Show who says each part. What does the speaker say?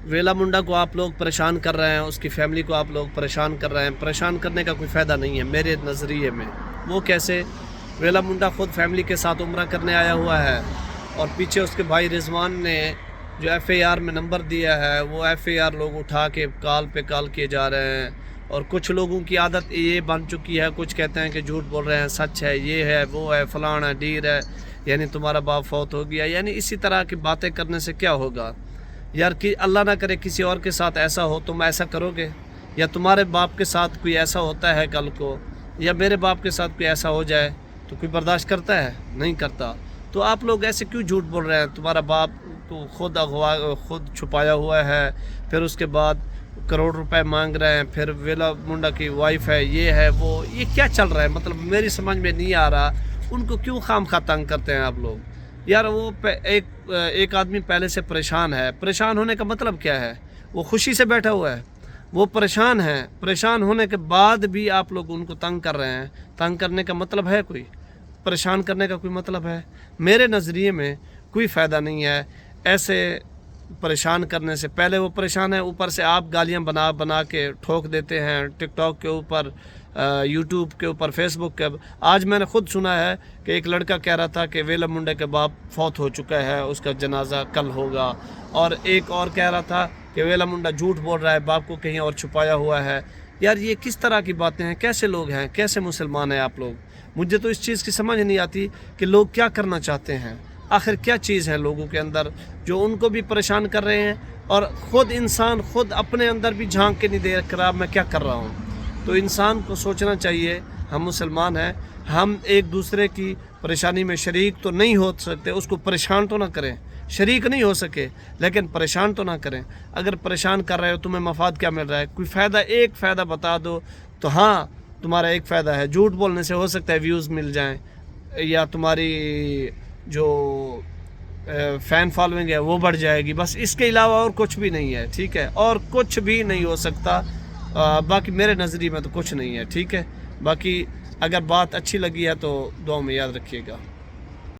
Speaker 1: वेला मुंडा को आप लोग परेशान कर रहे हैं, उसकी फैमिली को आप लोग परेशान कर रहे हैं। परेशान करने का कोई फ़ायदा नहीं है मेरे नज़रिए में। वो कैसे? वेला मुंडा ख़ुद फैमिली के साथ उम्रा करने आया हुआ है और पीछे उसके भाई रिजवान ने जो FAR में नंबर दिया है वो FAR लोग उठा के कॉल पे कॉल किए जा रहे हैं। और कुछ लोगों की आदत ये बन चुकी है, कुछ कहते हैं कि झूठ बोल रहे हैं, सच है, ये है, वो है, फलाना है, डीर है, यानी तुम्हारा बाप फौत हो गया, यानी इसी तरह की बातें करने से क्या होगा यार? कि अल्लाह ना करे किसी और के साथ ऐसा हो, तुम ऐसा करोगे? या तुम्हारे बाप के साथ कोई ऐसा होता है कल को, या मेरे बाप के साथ कोई ऐसा हो जाए तो कोई बर्दाश्त करता है? नहीं करता। तो आप लोग ऐसे क्यों झूठ बोल रहे हैं? तुम्हारा बाप को खुद छुपाया हुआ है, फिर उसके बाद करोड़ रुपए मांग रहे हैं, फिर वेला मुंडा की वाइफ है, ये है, वो, ये क्या चल रहा है? मतलब मेरी समझ में नहीं आ रहा। उनको क्यों खामखा तंग करते हैं आप लोग यार? वो एक आदमी पहले से परेशान है। परेशान होने का मतलब क्या है? वो खुशी से बैठा हुआ है, वो परेशान है। परेशान होने के बाद भी आप लोग उनको तंग कर रहे हैं। तंग करने का मतलब है कोई? परेशान करने का कोई मतलब है? मेरे नज़रिए में कोई फ़ायदा नहीं है ऐसे परेशान करने से। पहले वो परेशान है, ऊपर से आप गालियां बना बना के ठोक देते हैं टिकटॉक के ऊपर, यूट्यूब के ऊपर, फेसबुक के। आज मैंने खुद सुना है कि एक लड़का कह रहा था कि वेला मुंडा के बाप फौत हो चुका है, उसका जनाजा कल होगा। और एक और कह रहा था कि वेला मुंडा झूठ बोल रहा है, बाप को कहीं और छुपाया हुआ है। यार ये किस तरह की बातें हैं? कैसे लोग हैं? कैसे मुसलमान हैं आप लोग? मुझे तो इस चीज़ की समझ नहीं आती कि लोग क्या करना चाहते हैं। आखिर क्या चीज़ है लोगों के अंदर जो उनको भी परेशान कर रहे हैं? और ख़ुद इंसान खुद अपने अंदर भी झांक के नहीं देख रहा मैं क्या कर रहा हूँ। तो इंसान को सोचना चाहिए, हम मुसलमान हैं, हम एक दूसरे की परेशानी में शरीक तो नहीं हो सकते, उसको परेशान तो ना करें। शरीक नहीं हो सके लेकिन परेशान तो ना करें। अगर परेशान कर रहे हो तुम्हें मफाद क्या मिल रहा है? कोई फ़ायदा, एक फ़ायदा बता दो। तो हाँ, तुम्हारा एक फ़ायदा है, झूठ बोलने से हो सकता है व्यूज़ मिल जाएं, या तुम्हारी जो फ़ैन फॉलोइंग है वो बढ़ जाएगी। बस इसके अलावा और कुछ भी नहीं है, ठीक है? और कुछ भी नहीं हो सकता। बाकी मेरे नज़रिए में तो कुछ नहीं है, ठीक है? बाकी अगर बात अच्छी लगी है तो दुआ में याद रखिएगा।